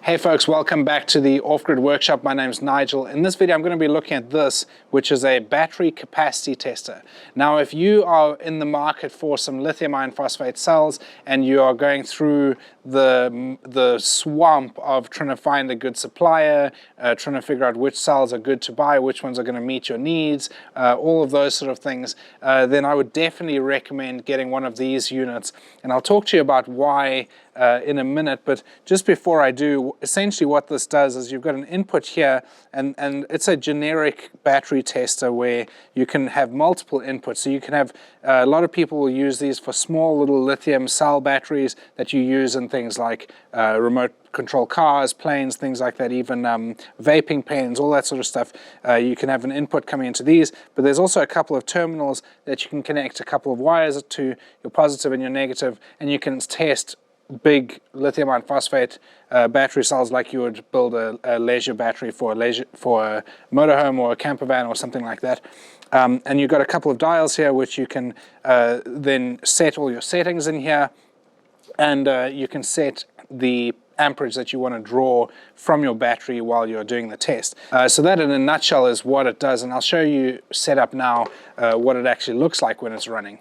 Hey folks, welcome back to the Offgrid workshop. My name is Nigel. In this video I'm going to be looking at this, which is a battery capacity tester. Now if you are in the market for some lithium iron phosphate cells and you are going through the swamp of trying to find a good supplier, trying to figure out which cells are good to buy, which ones are going to meet your needs, all of those sort of things, then I would definitely recommend getting one of these units. And I'll talk to you about why in a minute, but just before I do, essentially what this does is you've got an input here, and it's a generic battery tester where you can have multiple inputs. So you can have, a lot of people will use these for small little lithium cell batteries that you use in things like remote control cars, planes, things like that, even vaping pens, all that sort of stuff. You can have an input coming into these, but there's also a couple of terminals that you can connect a couple of wires to, your positive and your negative, and you can test big lithium iron phosphate battery cells like you would build a leisure battery for a motorhome or a camper van or something like that. And you've got a couple of dials here which you can then set all your settings in here, and you can set the amperage that you want to draw from your battery while you're doing the test. So that in a nutshell is what it does, and I'll show you set up now what it actually looks like when it's running.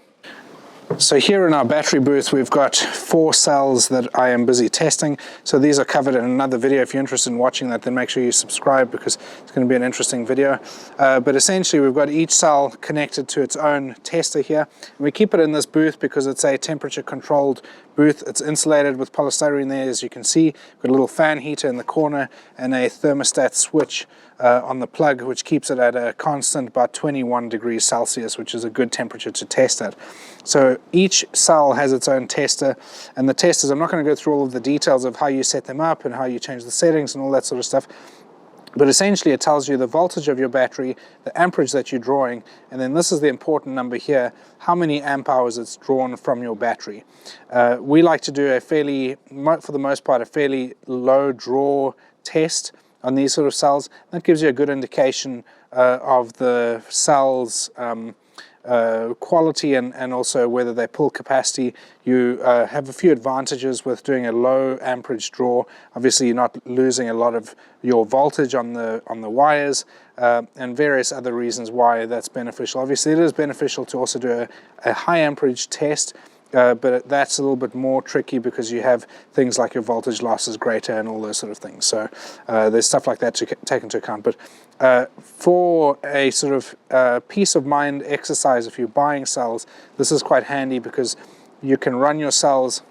So here in our battery booth we've got 4 cells that I am busy testing. So these are covered in another video. If you're interested in watching that, then make sure you subscribe because it's going to be an interesting video. But essentially we've got each cell connected to its own tester here. And we keep it in this booth because it's a temperature controlled booth. It's insulated with polystyrene there, as you can see. We've got a little fan heater in the corner and a thermostat switch on the plug, which keeps it at a constant about 21 degrees Celsius, which is a good temperature to test at. So each cell has its own tester, and the testers, I'm not going to go through all of the details of how you set them up and how you change the settings and all that sort of stuff, but essentially it tells you the voltage of your battery, the amperage that you're drawing, and then this is the important number here, how many amp hours it's drawn from your battery. We like to do a fairly, for the most part, a fairly low draw test on these sort of cells. That gives you a good indication of the cells quality and also whether they pull capacity. You have a few advantages with doing a low amperage draw. Obviously you're not losing a lot of your voltage on the wires, and various other reasons why that's beneficial. Obviously it is beneficial to also do a high amperage test, but that's a little bit more tricky because you have things like your voltage loss is greater and all those sort of things. So there's stuff like that to take into account. But for a sort of peace of mind exercise, if you're buying cells, this is quite handy because you can run your cells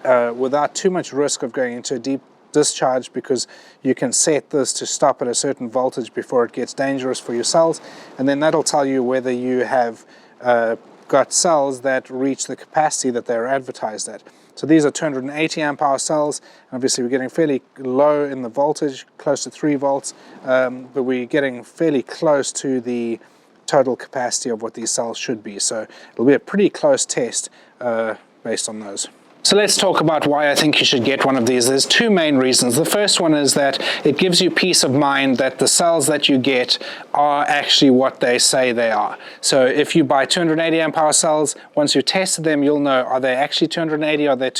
without too much risk of going into a deep discharge, because you can set this to stop at a certain voltage before it gets dangerous for your cells, and then that'll tell you whether you have got cells that reach the capacity that they're advertised at. So these are 280 amp hour cells. Obviously we're getting fairly low in the voltage, close to 3 volts, but we're getting fairly close to the total capacity of what these cells should be. So it'll be a pretty close test based on those. So let's talk about why I think you should get one of these. There's 2 main reasons. The first one is that it gives you peace of mind that the cells that you get are actually what they say they are. So if you buy 280 amp hour cells, once you've tested them, you'll know, are they actually 280, are they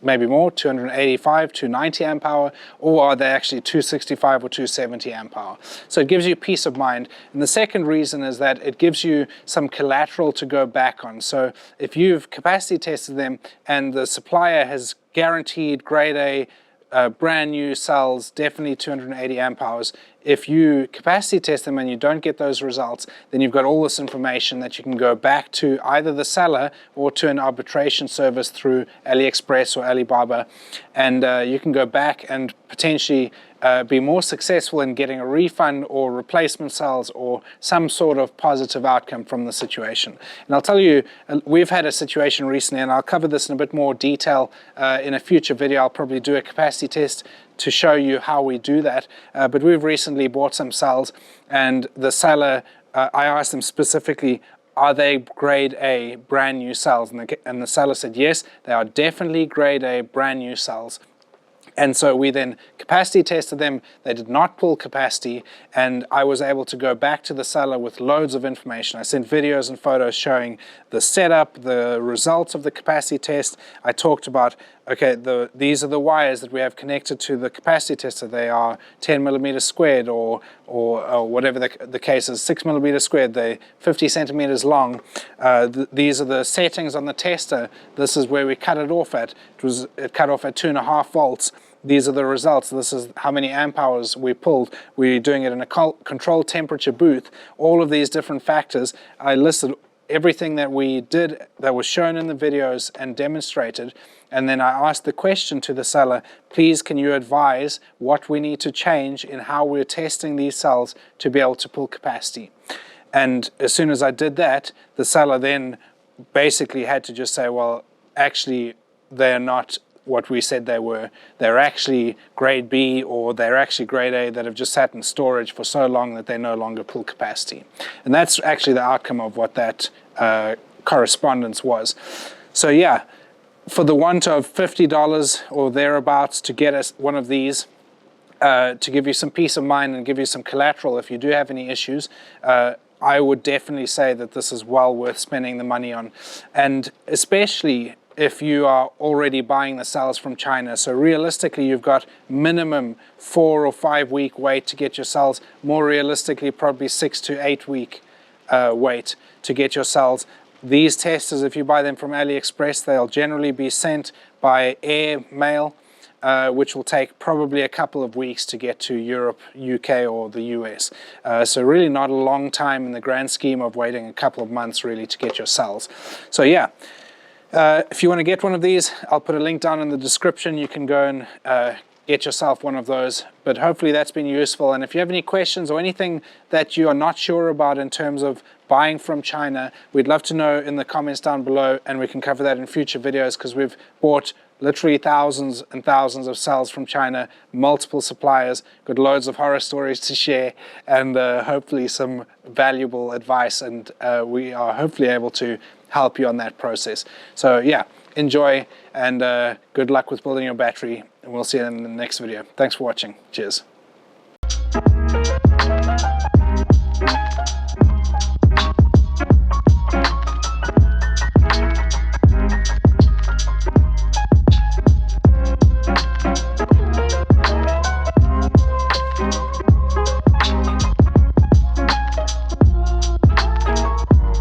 maybe more, 285, 290 amp hour, or are they actually 265 or 270 amp hour? So it gives you peace of mind. And the second reason is that it gives you some collateral to go back on. So if you've capacity tested them and the supplier has guaranteed grade A brand new cells, definitely 280 amp hours. If you capacity test them and you don't get those results, then you've got all this information that you can go back to either the seller or to an arbitration service through AliExpress or Alibaba, and you can go back and potentially be more successful in getting a refund or replacement cells or some sort of positive outcome from the situation. And I'll tell you, we've had a situation recently, and I'll cover this in a bit more detail in a future video. I'll probably do a capacity test to show you how we do that, but we've recently bought some cells, and the seller, I asked them specifically, are they grade A brand new cells? And the seller said yes, they are definitely grade A brand new cells. And so we then capacity tested them. They did not pull capacity, and I was able to go back to the seller with loads of information. I sent videos and photos showing the setup, the results of the capacity test. I talked about okay, these are the wires that we have connected to the capacity tester. They are 10 millimeters squared, or whatever the case is, 6 millimeters squared. They're 50 centimeters long. These are the settings on the tester. This is where we cut it off at. It cut off at 2.5 volts. These are the results. This is how many amp hours we pulled. We're doing it in a controlled temperature booth. All of these different factors. I listed everything that we did that was shown in the videos and demonstrated, and then I asked the question to the seller, please can you advise what we need to change in how we're testing these cells to be able to pull capacity. And as soon as I did that, the seller then basically had to just say, well, actually they're not what we said they were. They're actually grade B, or they're actually grade A, that have just sat in storage for so long that they no longer pull capacity. And that's actually the outcome of what that correspondence was. So yeah, for the want of $50 or thereabouts to get us one of these, to give you some peace of mind and give you some collateral if you do have any issues, I would definitely say that this is well worth spending the money on. And especially if you are already buying the cells from China. So realistically, you've got minimum 4 or 5 week wait to get your cells. More realistically, probably 6 to 8 week wait to get your cells. These testers, if you buy them from AliExpress, they'll generally be sent by air mail, which will take probably a couple of weeks to get to Europe, UK, or the US. So really not a long time in the grand scheme of waiting a couple of months really to get your cells. So yeah. If you want to get one of these, I'll put a link down in the description. You can go and get yourself one of those. But hopefully that's been useful. And if you have any questions or anything that you are not sure about in terms of buying from China, we'd love to know in the comments down below, and we can cover that in future videos, because we've bought literally thousands and thousands of cells from China, multiple suppliers, got loads of horror stories to share, and hopefully some valuable advice, and we are hopefully able to help you on that process. So yeah, enjoy, and good luck with building your battery, and we'll see you in the next video. Thanks for watching. Cheers.